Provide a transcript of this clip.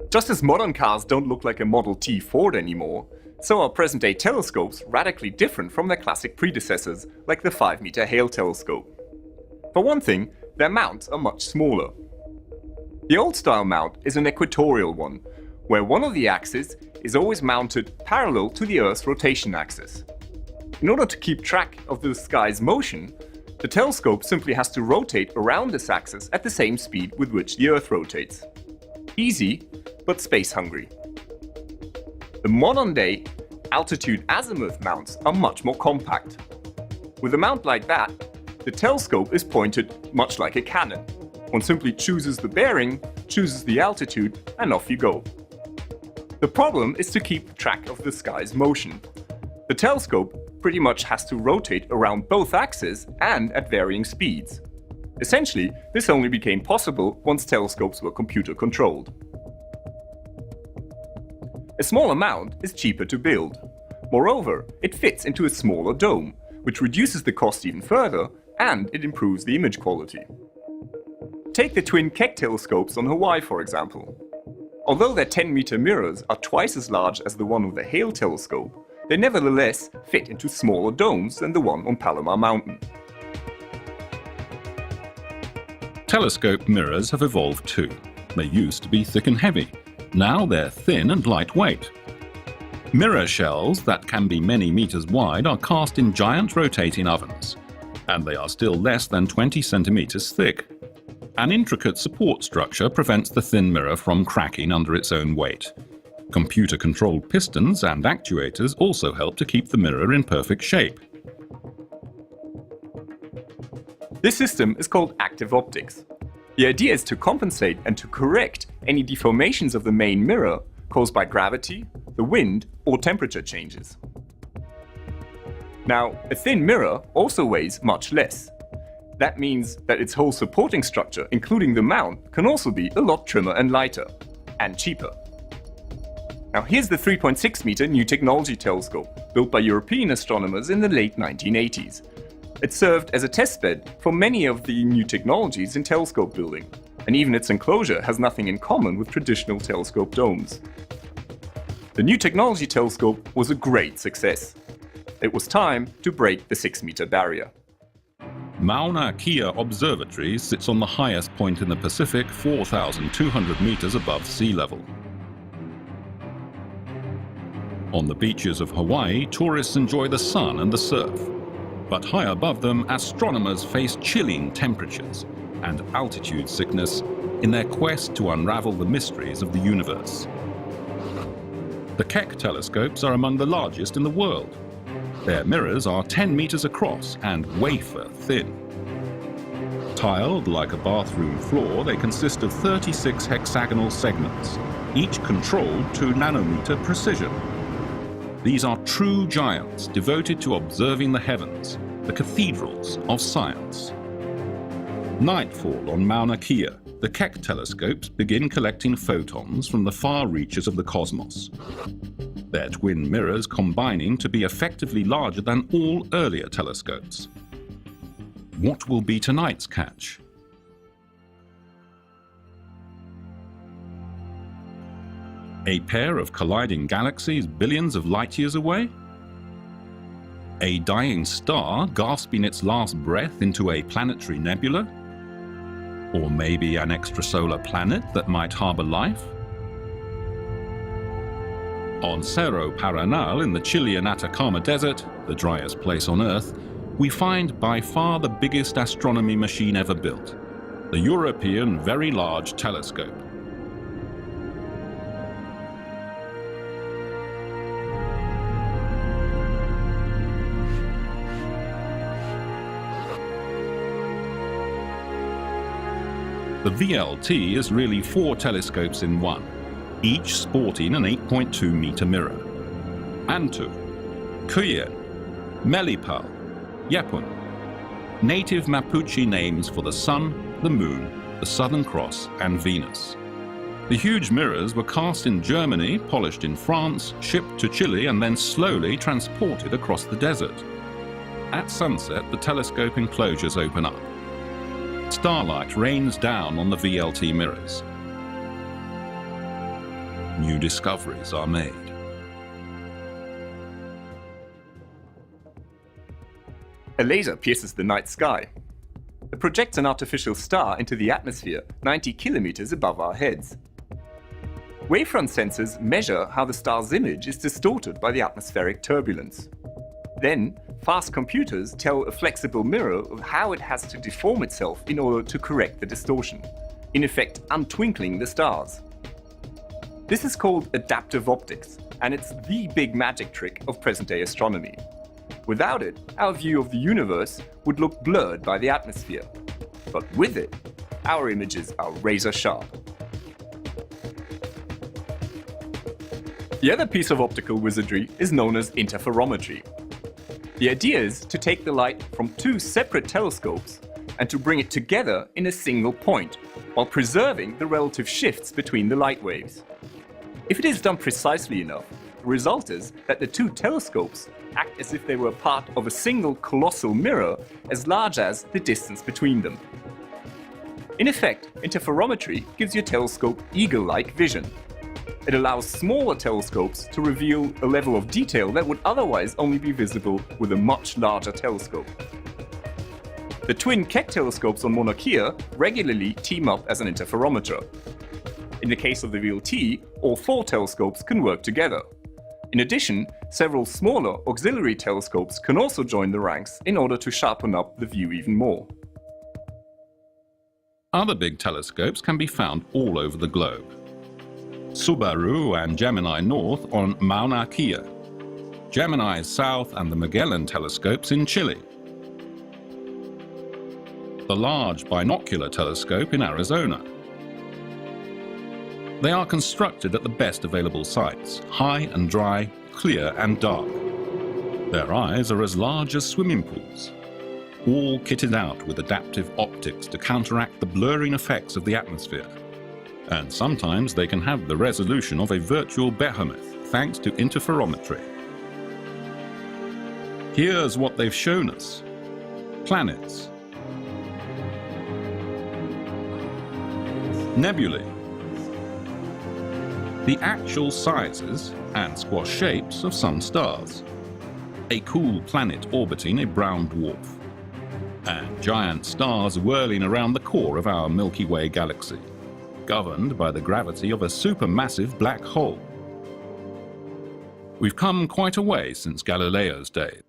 Just as modern cars don't look like a Model T Ford anymore, so are present-day telescopes radically different from their classic predecessors, like the 5-meter Hale telescope. For one thing, their mounts are much smaller. The old-style mount is an equatorial one, where one of the axes is always mounted parallel to the Earth's rotation axis. In order to keep track of the sky's motion, the telescope simply has to rotate around this axis at the same speed with which the Earth rotates. Easy, but space-hungry. The modern-day altitude-azimuth mounts are much more compact. With a mount like that, the telescope is pointed much like a cannon. One simply chooses the bearing, chooses the altitude, and off you go. The problem is to keep track of the sky's motion. The telescope pretty much has to rotate around both axes and at varying speeds. Essentially, this only became possible once telescopes were computer-controlled. A smaller mount is cheaper to build. Moreover, it fits into a smaller dome, which reduces the cost even further, and it improves the image quality. Take the twin Keck telescopes on Hawaii, for example. Although their 10-meter mirrors are twice as large as the one of the Hale telescope, they nevertheless fit into smaller domes than the one on Palomar Mountain. Telescope mirrors have evolved too. They used to be thick and heavy. Now they're thin and lightweight. Mirror shells that can be many meters wide are cast in giant rotating ovens, and they are still less than 20 centimeters thick. An intricate support structure prevents the thin mirror from cracking under its own weight. Computer-controlled pistons and actuators also help to keep the mirror in perfect shape. This system is called active optics. The idea is to compensate and to correct any deformations of the main mirror caused by gravity, the wind, or temperature changes. Now, a thin mirror also weighs much less. That means that its whole supporting structure, including the mount, can also be a lot trimmer and lighter, and cheaper. Now here's the 3.6-meter New Technology Telescope, built by European astronomers in the late 1980s. It served as a testbed for many of the new technologies in telescope building, and even its enclosure has nothing in common with traditional telescope domes. The New Technology Telescope was a great success. It was time to break the 6-meter barrier. Mauna Kea Observatory sits on the highest point in the Pacific, 4,200 meters above sea level. On the beaches of Hawaii, tourists enjoy the sun and the surf. But high above them, astronomers face chilling temperatures and altitude sickness in their quest to unravel the mysteries of the universe. The Keck telescopes are among the largest in the world. Their mirrors are 10 meters across and wafer thin. Tiled like a bathroom floor, they consist of 36 hexagonal segments, each controlled to nanometer precision. These are true giants devoted to observing the heavens, the cathedrals of science. Nightfall on Mauna Kea, the Keck telescopes begin collecting photons from the far reaches of the cosmos. Their twin mirrors combining to be effectively larger than all earlier telescopes. What will be tonight's catch? A pair of colliding galaxies billions of light years away? A dying star gasping its last breath into a planetary nebula? Or maybe an extrasolar planet that might harbor life? On Cerro Paranal in the Chilean Atacama Desert, the driest place on Earth, we find by far the biggest astronomy machine ever built, the European Very Large Telescope. The VLT is really 4 telescopes in one, each sporting an 8.2-meter mirror. Antu, Cuyen, Melipal, Yepun. Native Mapuche names for the Sun, the Moon, the Southern Cross, and Venus. The huge mirrors were cast in Germany, polished in France, shipped to Chile, and then slowly transported across the desert. At sunset, the telescope enclosures open up. Starlight rains down on the VLT mirrors. new discoveries are made. A laser pierces the night sky. It projects an artificial star into the atmosphere 90 kilometers above our heads. Wavefront sensors measure how the star's image is distorted by the atmospheric turbulence. Then, fast computers tell a flexible mirror of how it has to deform itself in order to correct the distortion, in effect untwinkling the stars. This is called adaptive optics, and it's the big magic trick of present-day astronomy. Without it, our view of the universe would look blurred by the atmosphere. But with it, our images are razor sharp. The other piece of optical wizardry is known as interferometry. The idea is to take the light from two separate telescopes and to bring it together in a single point, while preserving the relative shifts between the light waves. If it is done precisely enough, the result is that the two telescopes act as if they were part of a single colossal mirror as large as the distance between them. In effect, interferometry gives your telescope eagle-like vision. It allows smaller telescopes to reveal a level of detail that would otherwise only be visible with a much larger telescope. The twin Keck telescopes on Mauna Kea regularly team up as an interferometer. In the case of the VLT, all four telescopes can work together. In addition, several smaller auxiliary telescopes can also join the ranks in order to sharpen up the view even more. Other big telescopes can be found all over the globe. Subaru and Gemini North on Mauna Kea, Gemini South and the Magellan telescopes in Chile, the Large Binocular Telescope in Arizona. They are constructed at the best available sites, high and dry, clear and dark. Their eyes are as large as swimming pools, all kitted out with adaptive optics to counteract the blurring effects of the atmosphere. And sometimes they can have the resolution of a virtual behemoth thanks to interferometry. Here's what they've shown us. Planets, nebulae, the actual sizes and squash shapes of some stars, a cool planet orbiting a brown dwarf, and giant stars whirling around the core of our Milky Way galaxy, governed by the gravity of a supermassive black hole. We've come quite a way since Galileo's days.